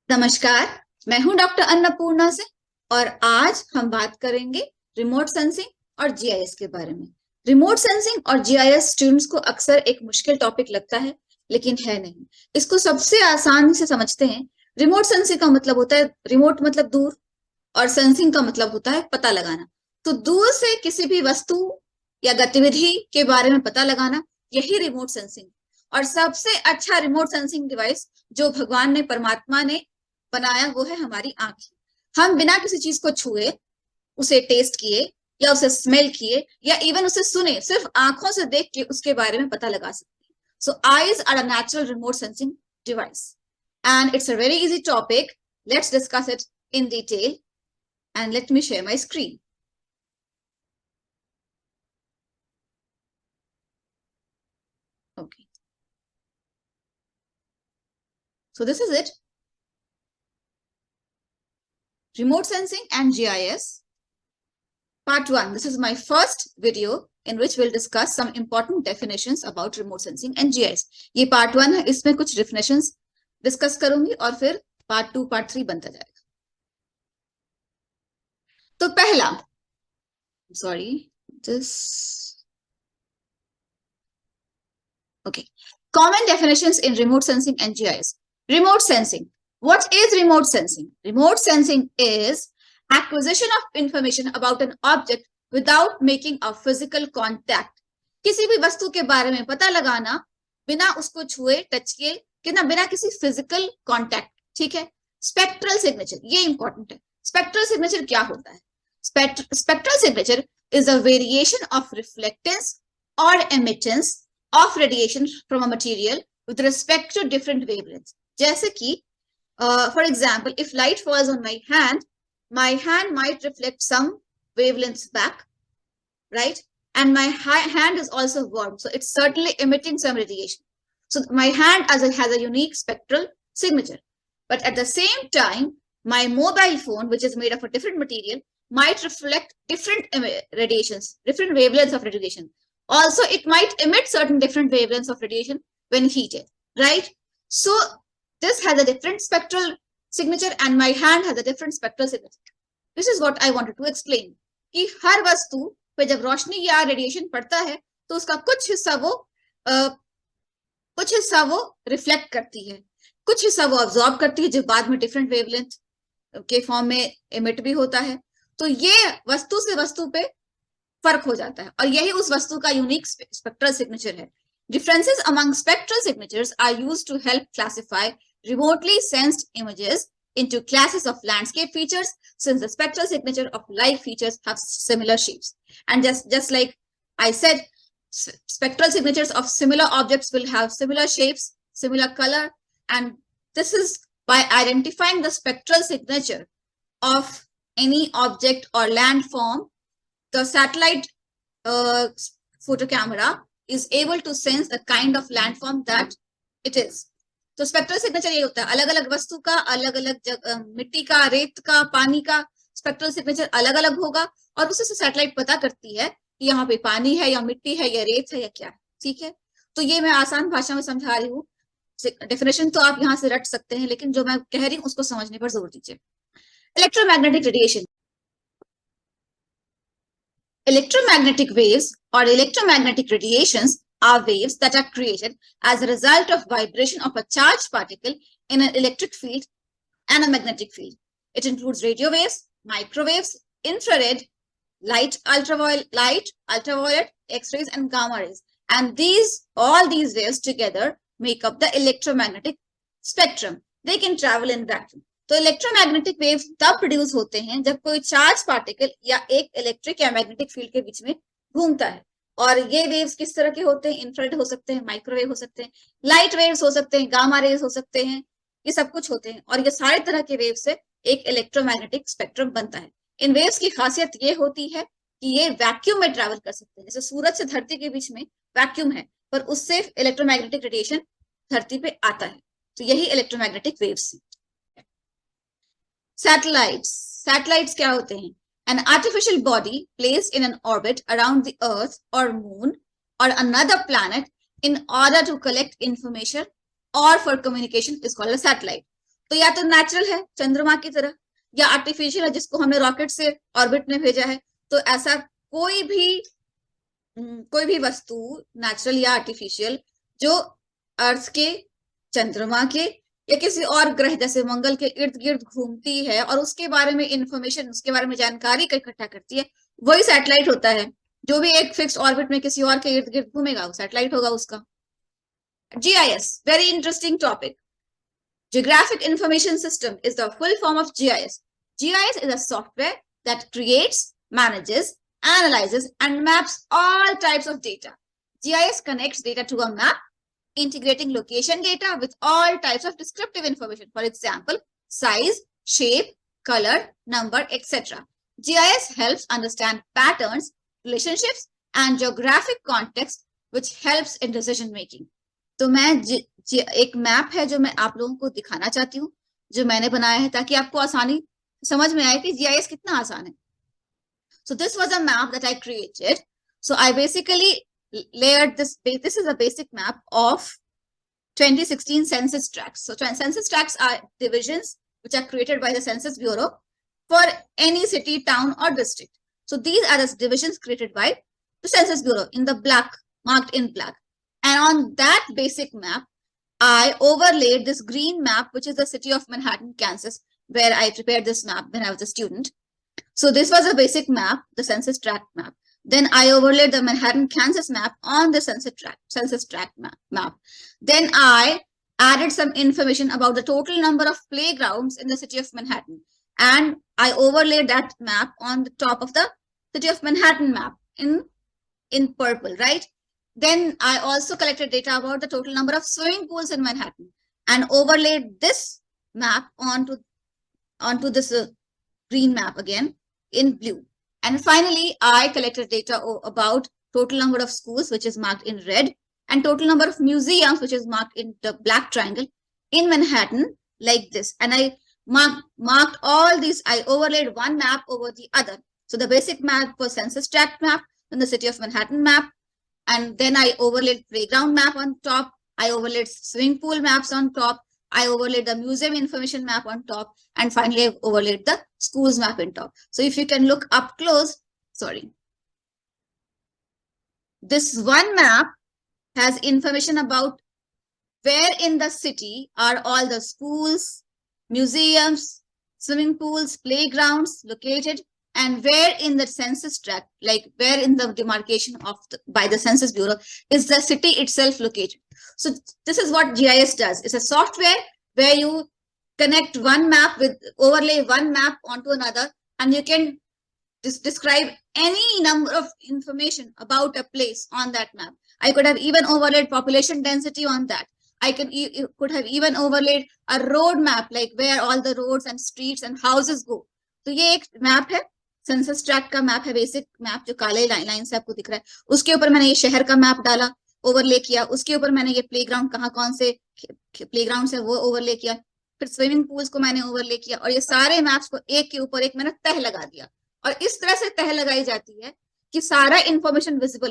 नमस्कार, मैं हूं डॉक्टर अन्नपूर्णा से और आज हम बात करेंगे रिमोट सेंसिंग और जीआईएस के बारे में। रिमोट सेंसिंग और जीआईएस स्टूडेंट्स को अक्सर एक मुश्किल टॉपिक लगता है, लेकिन है नहीं। इसको सबसे आसानी से समझते हैं। रिमोट सेंसिंग का मतलब होता है, रिमोट मतलब दूर, और सेंसिंग का मतलब होता है पता लगाना। तो दूर से किसी भी वस्तु या गतिविधि के बारे में पता लगाना, यही रिमोट सेंसिंग। और सबसे अच्छा रिमोट सेंसिंग डिवाइस जो भगवान ने, परमात्मा ने बनाया, वो है हमारी आंख। हम बिना किसी चीज को छुए, उसे टेस्ट किए या उसे स्मेल किए या इवन उसे सुने, सिर्फ आंखों से देख के उसके बारे में पता लगा सकते हैं। So eyes are a natural remote sensing device and it's a very easy topic. Let's discuss it in detail and let me share my screen. Okay. So this is it. Remote sensing and GIS. Part 1. This is my first video in which we'll discuss some important definitions about remote sensing and GIS. ये part 1 है, इसमें कुछ definitions discuss करूंगी और फिर part 2, part 3 बनता जाएगा। तो पहला, sorry, this, okay. Common definitions in remote sensing and GIS. Remote sensing. What is remote sensing? Remote sensing is acquisition of information about an object without making a physical contact. किसी भी वस्तु के बारे में पता लगाना बिना उसको छुए, टच किए, कि ना बिना किसी फिजिकल कांटेक्ट। ठीक है। स्पेक्ट्रल सिग्नेचर, ये इंपॉर्टेंट है। स्पेक्ट्रल सिग्नेचर क्या होता है? Spectral signature is a variation of reflectance और एमिटेंस of radiation from a material with respect to different wavelengths. जैसे कि for example, if light falls on my hand might reflect some wavelengths back, right? And my hand is also warm, so it's certainly emitting some radiation. So my hand has a unique spectral signature. But at the same time, my mobile phone, which is made of a different material, might reflect different radiations, different wavelengths of radiation. Also, it might emit certain different wavelengths of radiation when heated, right? So this has a different spectral signature and my hand has a different spectral signature. This is what I wanted to explain. कि हर वस्तु पे जब रोशनी या radiation पड़ता है तो उसका कुछ हिस्सा वो रिफ्लेक्ट करती है, कुछ हिस्सा वो ऑब्जॉर्ब करती है, जो बाद में डिफरेंट वेवलेंथ के फॉर्म में एमिट भी होता है। तो ये वस्तु से वस्तु पे फर्क हो जाता है और यही उस वस्तु का यूनिक स्पेक्ट्रल सिग्नेचर है। Differences among spectral signatures are used to help classify remotely sensed images into classes of landscape features, since the spectral signature of light features have similar shapes. And just like I said, spectral signatures of similar objects will have similar shapes, similar color, and this is by identifying the spectral signature of any object or landform. The satellite photo camera is able to sense the kind of landform that it is. तो spectral signature ये होता है, अलग अलग वस्तु का, अलग अलग मिट्टी का, रेत का, पानी का स्पेक्ट्रल सिग्नेचर अलग अलग होगा और उससे सैटेलाइट पता करती है कि यहाँ पे पानी है या मिट्टी है या रेत है या क्या है। ठीक है। तो ये मैं आसान भाषा में समझा रही हूँ। डेफिनेशन तो आप यहाँ से रट सकते हैं, लेकिन जो मैं कह रही हूँ उसको समझने पर जोर दीजिए। Electromagnetic radiation. Electromagnetic waves or electromagnetic radiations are waves that are created as a result of vibration of a charged particle in an electric field and a magnetic field. It includes radio waves, microwaves, infrared, ultraviolet, X-rays, and gamma rays. And all these waves together make up the electromagnetic spectrum. They can travel in vacuum. तो electromagnetic waves तब produce होते हैं जब कोई charge particle या एक electric या magnetic field के बीच में घूमता है। और ये वेव्स किस तरह के होते हैं? इंफ्रारेड हो सकते हैं, माइक्रोवेव हो सकते हैं, लाइट वेव्स हो सकते हैं, गामा रेज हो सकते हैं, ये सब कुछ होते हैं। और ये सारे तरह के वेव से एक इलेक्ट्रोमैग्नेटिक स्पेक्ट्रम बनता है। इन वेव्स की खासियत ये होती है कि ये वैक्यूम में ट्रैवल कर सकते हैं। जैसे सूरज से धरती के बीच में वैक्यूम है, पर उससे इलेक्ट्रोमैग्नेटिक रेडिएशन धरती पे आता है। तो यही इलेक्ट्रोमैग्नेटिक वेव्स है। Satellites क्या होते हैं? An artificial body placed in an orbit around the Earth or Moon or another planet in order to collect information और for communication is called a satellite. तो या तो नेचुरल है चंद्रमा की तरह, या आर्टिफिशियल है जिसको हमने रॉकेट से ऑर्बिट में भेजा है। तो ऐसा कोई भी कोई भी वस्तु नेचुरल या आर्टिफिशियल जो अर्थ के, चंद्रमा के या किसी और ग्रह जैसे मंगल के इर्द गिर्द घूमती है और उसके बारे में इंफॉर्मेशन, उसके बारे में जानकारी इकट्ठा करती है, वही सैटेलाइट होता है। जो भी एक फिक्स ऑर्बिट में किसी और के इर्द गिर्द घूमेगा वो सैटेलाइट होगा उसका। GIS, very interesting topic. Geographic Information System is the full form of GIS. GIS is a software that creates, manages, analyzes, and maps all types of data. GIS connects data to a map, integrating location data with all types of descriptive information. For example, size, shape, color, number, etc. GIS helps understand patterns, relationships, and geographic context, which helps in decision making. तो मैं एक map है जो मैं आप लोगों को दिखाना चाहती हूँ, जो मैंने बनाया है ताकि आपको आसानी समझ में आए कि GIS कितना आसान है. So this was a map that I created. So I basically layered this. This is a basic map of 2016 census tracts. So census tracts are divisions which are created by the Census Bureau for any city, town, or district. So these are the divisions created by the Census Bureau in the black, marked in black. And on that basic map, I overlaid this green map, which is the city of Manhattan, Kansas, where I prepared this map when I was a student. So this was a basic map, the census tract map. Then I overlaid the Manhattan, Kansas map on the census tract map. Then I added some information about the total number of playgrounds in the city of Manhattan. And I overlaid that map on the top of the city of Manhattan map in purple, right? Then I also collected data about the total number of swimming pools in Manhattan and overlaid this map onto this green map again in blue. And finally, I collected data about total number of schools, which is marked in red, and total number of museums, which is marked in the black triangle in Manhattan, like this. And I marked all these, I overlaid one map over the other. So the basic map was census tract map, then the city of Manhattan map, and then I overlaid playground map on top. I overlaid swimming pool maps on top. I overlaid the museum information map on top. And finally, I overlaid the schools map on top. So if you can look up close, sorry. This one map has information about where in the city are all the schools, museums, swimming pools, playgrounds located, and where in the census tract, like where in the demarcation of by the Census Bureau is the city itself located. So this is what GIS does. It's a software where you connect one map with, overlay one map onto another, and you can describe any number of information about a place on that map. I could have even overlaid population density on that. I could have even overlaid a road map, like where all the roads and streets and houses go. तो ये एक map है, census tract का map है, basic map जो काले line से आपको दिख रहा है. उसके ऊपर मैंने ये शहर का मैप डाला, ओवरले किया. उसके ऊपर मैंने ये प्लेग्राउंड कहाँ कौन से प्लेग्राउंड है वो ओवरले किया. फिर स्विमिंग पूल्स को मैंने ओवरले किया, और ये सारे मैप्स को एक के ऊपर एक मैंने तह लगा दिया. और इस तरह से तह लगाई जाती है कि सारा इंफॉर्मेशन विजिबल.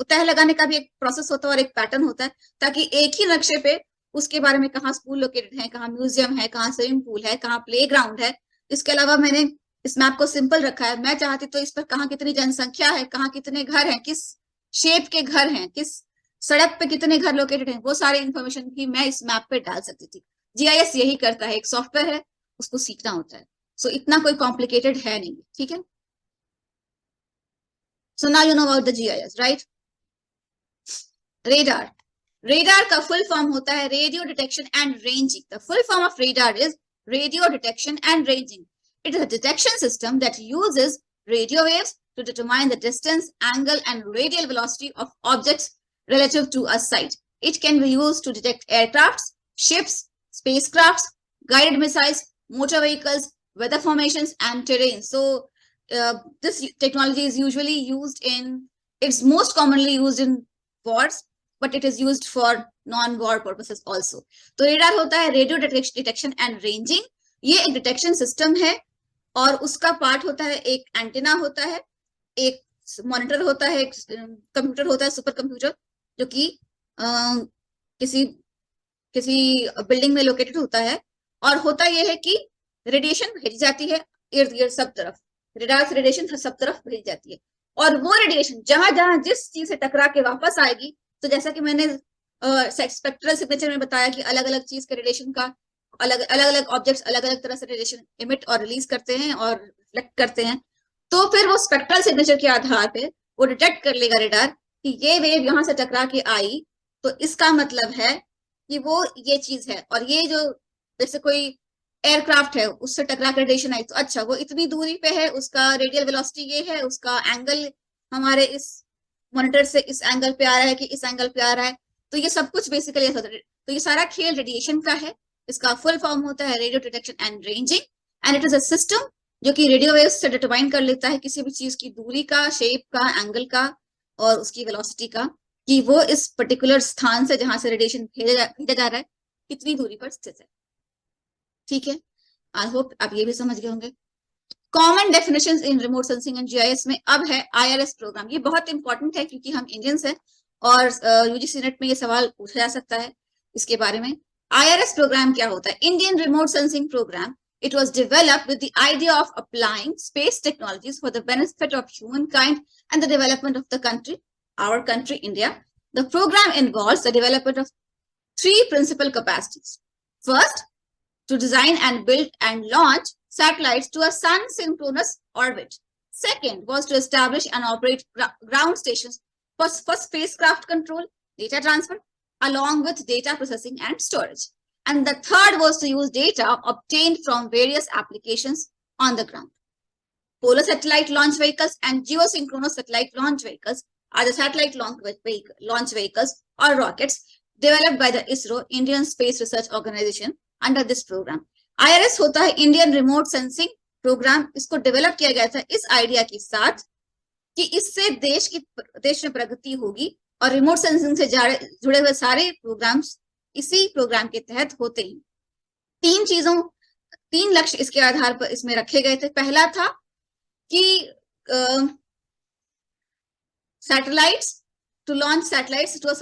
तो तह लगाने का भी एक प्रोसेस होता है और एक पैटर्न होता है, ताकि एक ही नक्शे पे उसके बारे में कहाँ स्कूल लोकेटेड है, कहाँ म्यूजियम है, कहाँ स्विमिंग पूल है, कहाँ प्लेग्राउंड है. इसके अलावा मैंने इस मैप को सिंपल रखा है. मैं चाहती तो इस पर कहाँ कितनी जनसंख्या है, कहाँ कितने घर हैं, किस शेप के घर हैं, किस सड़क पे कितने घर लोकेटेड हैं, वो सारे इंफॉर्मेशन भी मैं इस मैप पे डाल सकती थी. GIS यही करता है, एक सॉफ्टवेयर है, उसको सीखना होता है. सो इतना कोई कॉम्प्लिकेटेड है नहीं, ठीक है. So now you know about the GIS, right? Radar. Radar का full form होता है Radio Detection and Ranging. The full form of radar is Radio Detection and Ranging. It is a detection system that uses radio waves to determine the distance, angle, and radial velocity of objects relative to a site. It can be used to detect aircrafts, ships, spacecrafts, guided missiles, motor vehicles, weather formations, and terrain. So this technology is usually used in, it's most commonly used in wars, but it is used for non-war purposes also. तो radar होता है radio detection and ranging. ये एक detection system है, और उसका part होता है, एक एंटीना होता है, एक मॉनिटर होता है, एक कंप्यूटर होता है, सुपर कंप्यूटर, जो कि किसी किसी बिल्डिंग में लोकेटेड होता है, और होता यह है कि रेडिएशन भेजी जाती है इर्द गिर्द सब तरफ, रेडार से रेडिएशन सब तरफ भेजी जाती है, और वो रेडिएशन जहां जहां जिस चीज से टकरा के वापस आएगी, तो जैसा कि मैंने स्पेक्ट्रल सिग्नेचर में बताया कि अलग अलग चीज के रेडिएशन का अलग अलग ऑब्जेक्ट्स अलग अलग तरह से रेडिएशन इमिट और रिलीज करते हैं और रिफ्लेक्ट करते हैं, तो फिर वो स्पेक्ट्रल सिग्नेचर के आधार पे वो डिटेक्ट कर लेगा रेडार कि ये वेव यहाँ से टकरा के आई, तो इसका मतलब है कि वो ये चीज है, और ये जो जैसे कोई एयरक्राफ्ट है उससे टकरा कर रेडिएशन आई, तो अच्छा वो इतनी दूरी पे है, उसका रेडियल वेलोसिटी ये है, उसका एंगल हमारे इस मॉनिटर से इस एंगल पे आ रहा है कि इस एंगल पे आ रहा है, तो ये सब कुछ बेसिकली ऐसा, तो ये सारा खेल रेडिएशन का है। इसका फुल फॉर्म होता है radio detection and ranging, and it is a system जो कि रेडियो वेव्स से डिटरमाइन कर लेता है किसी भी चीज की दूरी का, शेप का, एंगल का और उसकी वेलोसिटी का, कि वो इस पर्टिकुलर स्थान से जहां से रेडिएशन भेजा जा रहा है कितनी दूरी पर स्थित है। ठीक है, आई होप आप ये भी समझ गए होंगे। Common definitions in remote sensing and GIS में अब है आईआरएस प्रोग्राम। ये बहुत इंपॉर्टेंट है क्योंकि हम इंडियंस हैं और यूजीसी नेट में ये सवाल पूछा जा सकता है इसके बारे में। आईआरएस प्रोग्राम क्या होता है? Indian remote sensing programme. It was developed with the idea of applying space technologies for the benefit of humankind and the development of the country, our country, India. The program involves the development of three principal capacities. First, to design and build and launch satellites to a sun-synchronous orbit. Second was to establish and operate ground stations for spacecraft control, data transfer, along with data processing and storage. And the third was to use data obtained from various applications on the ground. Polar satellite launch vehicles and geosynchronous satellite launch vehicles are the satellite launch vehicles or rockets developed by the ISRO, Indian Space Research Organization, under this program. IRS होता है Indian remote sensing programme. इसको develop किया गया था इस idea के साथ कि इससे देश में प्रगति होगी, और रिमोट सेंसिंग से जुड़े हुए सारे प्रोग्राम्स इसी प्रोग्राम के तहत होते हैं। तीन लक्ष्य इसके आधार पर इसमें रखे गए थे। पहला था कि satellites to launch satellites to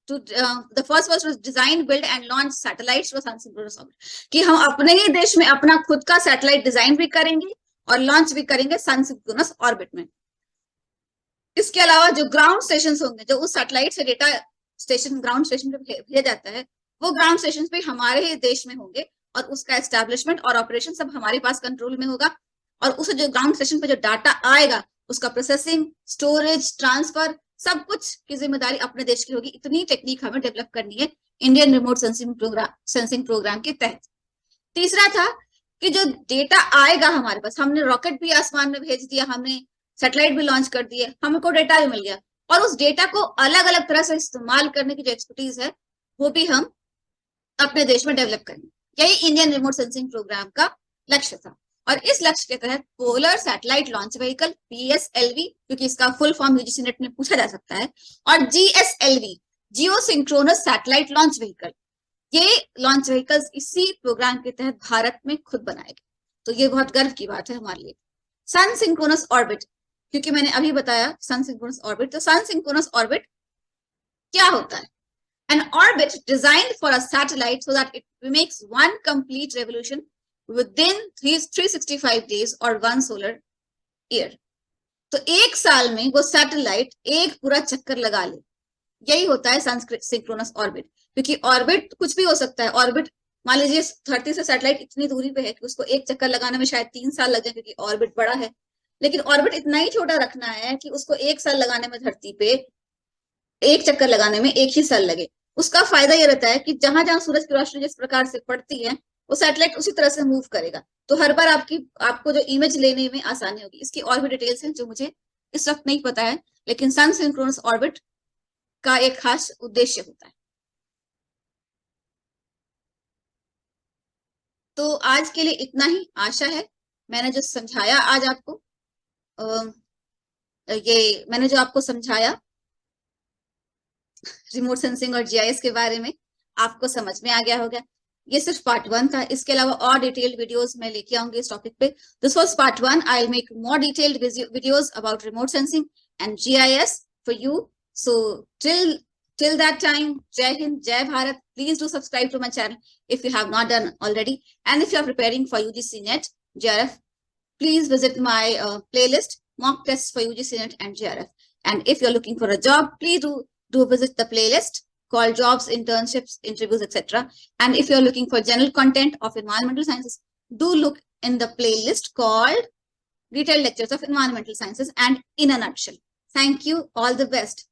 the first was to design, build and launch satellites to a sun-synchronous orbit, कि हम अपने ही देश में अपना खुद का सैटेलाइट डिजाइन भी करेंगे और लॉन्च भी करेंगे सन-सिंक्रोनस ऑर्बिट में। इसके अलावा जो ग्राउंड स्टेशन होंगे, जो उस सैटेलाइट से डेटा स्टेशन ग्राउंड स्टेशन पे भेजा जाता है, वो ग्राउंड स्टेशन भी हमारे ही देश में होंगे और उसका एस्टैब्लिशमेंट और ऑपरेशन सब हमारे पास कंट्रोल में होगा, और उस जो ग्राउंड स्टेशन पे जो डाटा आएगा उसका प्रोसेसिंग, स्टोरेज, ट्रांसफर सब कुछ की जिम्मेदारी अपने देश की होगी। इतनी टेक्निक हमें डेवलप करनी है इंडियन रिमोट सेंसिंग प्रोग्राम के तहत। तीसरा था कि जो डेटा आएगा हमारे पास, हमने रॉकेट भी आसमान में भेज दिया, हमने सैटेलाइट भी लॉन्च कर दिए, हमको डेटा भी मिल गया, और उस डेटा को अलग अलग तरह से इस्तेमाल करने की जो एक्सपर्टीज है वो भी हम अपने देश में डेवलप करेंगे। यही इंडियन रिमोट सेंसिंग प्रोग्राम का लक्ष्य था। और इस लक्ष्य के तहत polar satellite launch vehicle PSLV, क्योंकि इसका फुल फॉर्म यूजीसी नेट में पूछा जा सकता है, और GSLV, जियो सिंक्रोनस सैटेलाइट लॉन्च व्हीकल, ये लॉन्च व्हीकल्स इसी प्रोग्राम के तहत भारत में खुद बनाए गए। तो ये बहुत गर्व की बात है हमारे लिए। सन सिंक्रोनस ऑर्बिट, क्योंकि मैंने अभी बताया सन सिंक्रोनस ऑर्बिट, तो सन सिंक्रोनस ऑर्बिट क्या होता है? An orbit designed for a satellite so that it makes one complete revolution within 365 days or 1 solar year. तो एक साल में वो सैटेलाइट एक पूरा चक्कर लगा ले, यही होता है सन सिंक्रोनस ऑर्बिट। क्योंकि ऑर्बिट कुछ भी हो सकता है। ऑर्बिट, मान लीजिए धरती से सैटेलाइट इतनी दूरी पे है कि उसको एक चक्कर लगाने में शायद 3 साल लगे क्योंकि ऑर्बिट बड़ा है, लेकिन ऑर्बिट इतना ही छोटा रखना है कि उसको एक साल लगाने में, धरती पे एक चक्कर लगाने में 1 ही साल लगे। उसका फायदा ये रहता है कि जहां जहां सूरज की रोशनी जिस प्रकार से पड़ती है वो सैटेलाइट उसी तरह से मूव करेगा, तो हर बार आपको जो इमेज लेने में आसानी होगी। इसकी और भी डिटेल्स हैं जो मुझे इस वक्त नहीं पता है, लेकिन सन सिंक्रोनस ऑर्बिट का एक खास उद्देश्य होता है। तो आज के लिए इतना ही। आशा है मैंने जो समझाया आज आपको, ये मैंने जो आपको समझाया रिमोट सेंसिंग और जीआईएस के बारे में, आपको समझ में आ गया होगा। ये सिर्फ पार्ट 1 था। इसके अलावा और डिटेल्ड वीडियोस मैं लेके आऊंगी इस टॉपिक पे। This was part 1। I will make more detailed videos about remote sensing and GIS for you. So till that time, जय हिंद, जय Bharat, please do subscribe to my channel if you have not done already. And if you are preparing for UGC NET, JRF, please visit my playlist, mock tests for UGC NET and JRF. And if you're looking for a job, please do visit the playlist called Jobs, Internships, Interviews, etc. And if you're looking for general content of environmental sciences, do look in the playlist called Detailed Lectures of Environmental Sciences and In a Nutshell. Thank you. All the best.